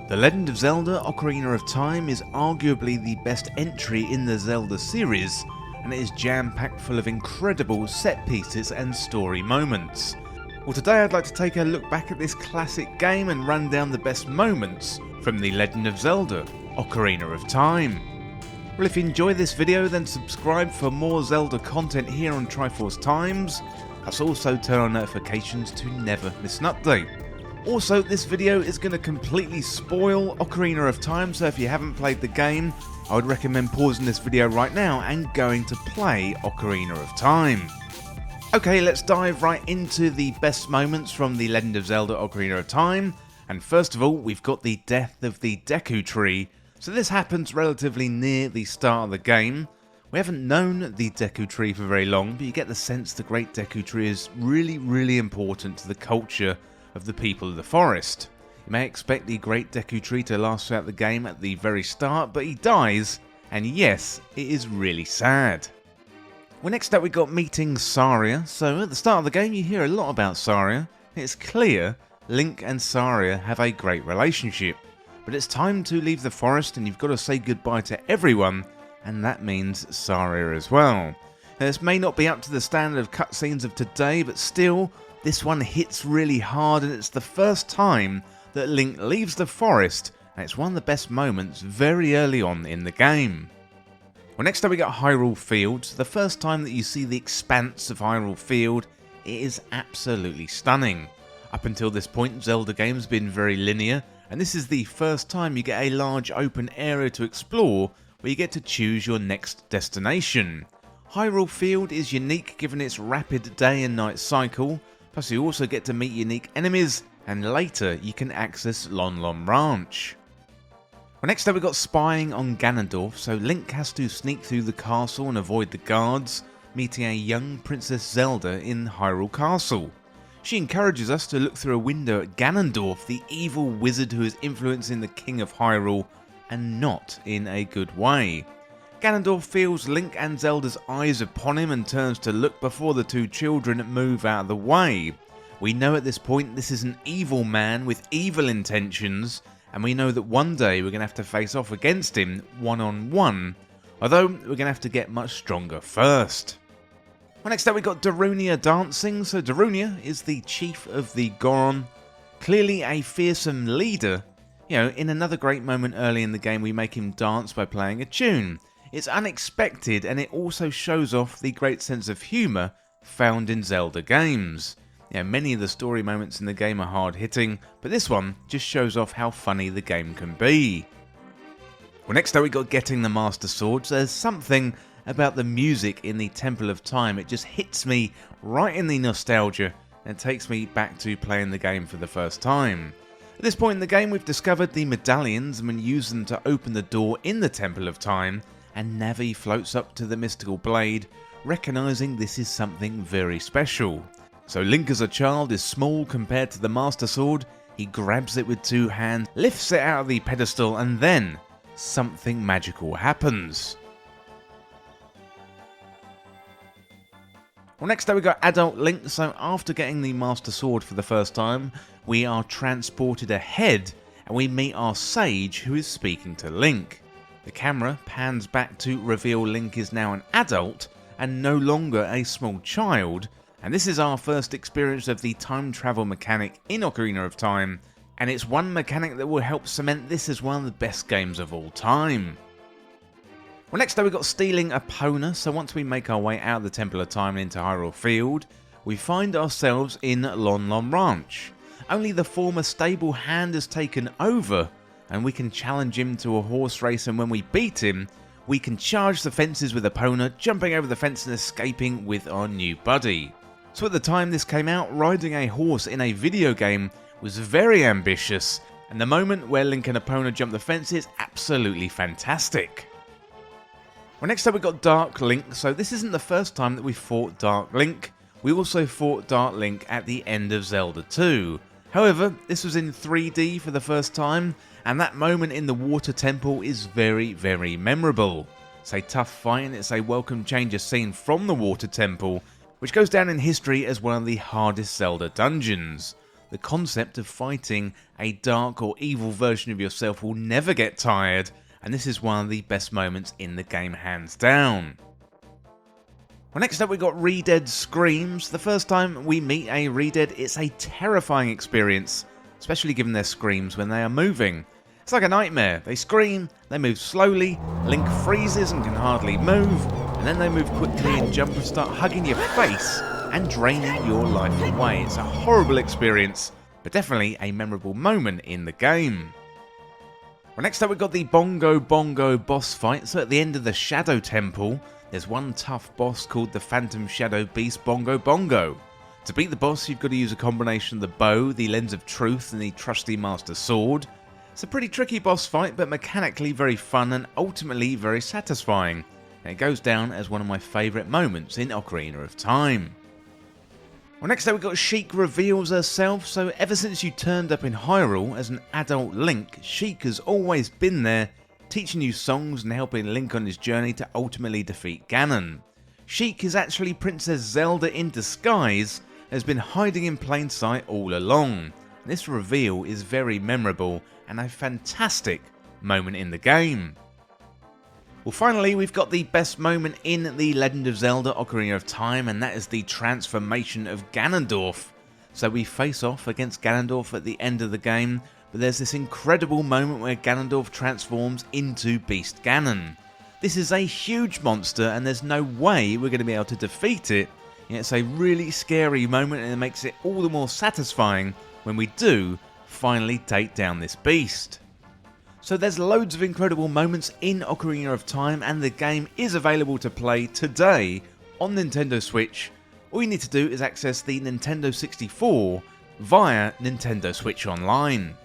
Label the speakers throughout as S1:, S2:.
S1: The Legend of Zelda Ocarina of Time is arguably the best entry in the Zelda series, and it is jam-packed full of incredible set pieces and story moments. Well, today I'd like to take a look back at this classic game and run down the best moments from The Legend of Zelda Ocarina of Time. Well, if you enjoy this video, then subscribe for more Zelda content here on Triforce Times, plus also turn on notifications to never miss an update. Also, this video is going to completely spoil Ocarina of Time, so if you haven't played the game, I would recommend pausing this video right now and going to play Ocarina of Time. Okay, let's dive right into the best moments from The Legend of Zelda Ocarina of Time, and first of all, we've got the death of the Deku tree. So this happens relatively near the start of the game. We haven't known the Deku tree for very long, but you get the sense the Great Deku tree is really important to the culture of the people of the forest. You may expect the Great Deku tree to last throughout the game at the very start, but he dies, and yes, it is really sad. Well, next up we got meeting Saria. So at the start of the game you hear a lot about Saria. It's clear Link and Saria have a great relationship, but it's time to leave the forest and you've got to say goodbye to everyone, and that means Saria as well. Now, this may not be up to the standard of cutscenes of today, but still, this one hits really hard, and it's the first time that Link leaves the forest, and it's one of the best moments very early on in the game. Well, next up we got Hyrule Field. The first time that you see the expanse of Hyrule Field, it is absolutely stunning. Up until this point, Zelda games have been very linear, and this is the first time you get a large open area to explore where you get to choose your next destination. Hyrule Field is unique given its rapid day and night cycle, plus you also get to meet unique enemies, and later you can access Lon Lon Ranch. Well, next up we got spying on Ganondorf. So Link has to sneak through the castle and avoid the guards, meeting a young Princess Zelda in Hyrule Castle. She encourages us to look through a window at Ganondorf, the evil wizard who is influencing the King of Hyrule, and not in a good way. Ganondorf feels Link and Zelda's eyes upon him and turns to look before the two children move out of the way. We know at this point this is an evil man with evil intentions, and we know that one day we're going to have to face off against him one-on-one, although we're going to have to get much stronger first. Well, next up we got Darunia dancing. So Darunia is the chief of the Goron, clearly a fearsome leader. You know, in another great moment early in the game we make him dance by playing a tune. It's unexpected, and it also shows off the great sense of humour found in Zelda games. Yeah, many of the story moments in the game are hard hitting, but this one just shows off how funny the game can be. Well, next up we got getting the Master Sword. So there's something about the music in the Temple of Time, it just hits me right in the nostalgia and takes me back to playing the game for the first time. At this point in the game we've discovered the medallions and we use them to open the door in the Temple of Time, and Navi floats up to the mystical blade, recognising this is something very special. So Link as a child is small compared to the Master Sword. He grabs it with two hands, lifts it out of the pedestal, and then something magical happens. Well, next up we got Adult Link. So after getting the Master Sword for the first time, we are transported ahead and we meet our sage who is speaking to Link. The camera pans back to reveal Link is now an adult and no longer a small child, and this is our first experience of the time travel mechanic in Ocarina of Time, and it's one mechanic that will help cement this as one of the best games of all time. Well, next up we got stealing Epona. So once we make our way out of the Temple of Time into Hyrule Field, we find ourselves in Lon Lon Ranch. Only the former stable hand has taken over, and we can challenge him to a horse race, and when we beat him, we can charge the fences with Epona, jumping over the fence and escaping with our new buddy. So at the time this came out, riding a horse in a video game was very ambitious, and the moment where Link and Epona jump the fence is absolutely fantastic. Well, next up we got Dark Link. So this isn't the first time that we fought Dark Link. We also fought Dark Link at the end of Zelda 2. However, this was in 3D for the first time, and that moment in the water temple is very memorable. It's a tough fight and it's a welcome change of scene from the water temple, which goes down in history as one of the hardest Zelda dungeons. The concept of fighting a dark or evil version of yourself will never get tired, and this is one of the best moments in the game hands down. Well, next up we got ReDeads Screams. The first time we meet a ReDead, it's a terrifying experience, especially given their screams when they are moving. It's like a nightmare. They scream, they move slowly, Link freezes and can hardly move, and then they move quickly and jump and start hugging your face and draining your life away. It's a horrible experience, but definitely a memorable moment in the game. Well, next up we've got the Bongo Bongo boss fight. So at the end of the Shadow Temple, there's one tough boss called the Phantom Shadow Beast Bongo Bongo. To beat the boss, you've got to use a combination of the bow, the Lens of Truth, and the trusty Master Sword. It's a pretty tricky boss fight, but mechanically very fun and ultimately very satisfying. And it goes down as one of my favourite moments in Ocarina of Time. Well, next up we've got Sheik reveals herself. So ever since you turned up in Hyrule as an adult Link, Sheik has always been there, teaching you songs and helping Link on his journey to ultimately defeat Ganon. Sheik is actually Princess Zelda in disguise, and has been hiding in plain sight all along. This reveal is very memorable and a fantastic moment in the game. Well, finally we've got the best moment in the Legend of Zelda Ocarina of Time, and that is the transformation of Ganondorf. So we face off against Ganondorf at the end of the game, but there's this incredible moment where Ganondorf transforms into Beast Ganon. This is a huge monster and there's no way we're going to be able to defeat it. It's a really scary moment, and it makes it all the more satisfying when we do finally take down this beast. So there's loads of incredible moments in Ocarina of Time, and the game is available to play today on Nintendo Switch. All you need to do is access the Nintendo 64 via Nintendo Switch Online.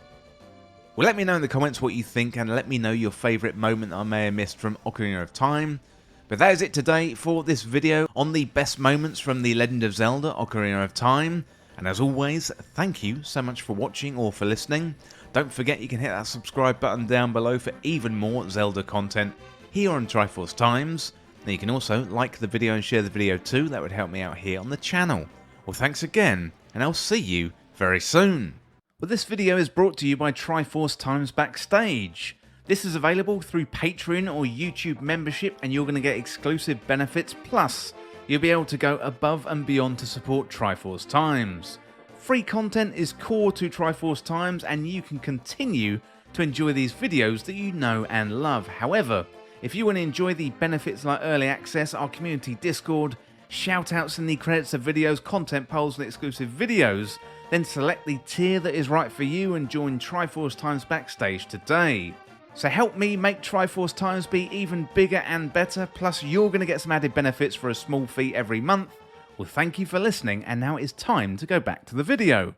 S1: Well, let me know in the comments what you think, and let me know your favourite moment that I may have missed from Ocarina of Time. But that is it today for this video on the best moments from the Legend of Zelda Ocarina of Time. And as always, thank you so much for watching or for listening. Don't forget you can hit that subscribe button down below for even more Zelda content here on Triforce Times. And you can also like the video and share the video too, that would help me out here on the channel. Well, thanks again, and I'll see you very soon. Well, this video is brought to you by Triforce Times Backstage. This is available through Patreon or YouTube membership, and you're going to get exclusive benefits, plus you'll be able to go above and beyond to support Triforce Times. Free content is core to Triforce Times, and you can continue to enjoy these videos that you know and love. However, if you want to enjoy the benefits like early access, our community Discord, shoutouts in the credits of videos, content polls and exclusive videos, then select the tier that is right for you and join Triforce Times Backstage today. So help me make Triforce Times be even bigger and better, plus you're going to get some added benefits for a small fee every month. Well, thank you for listening, and now it's time to go back to the video.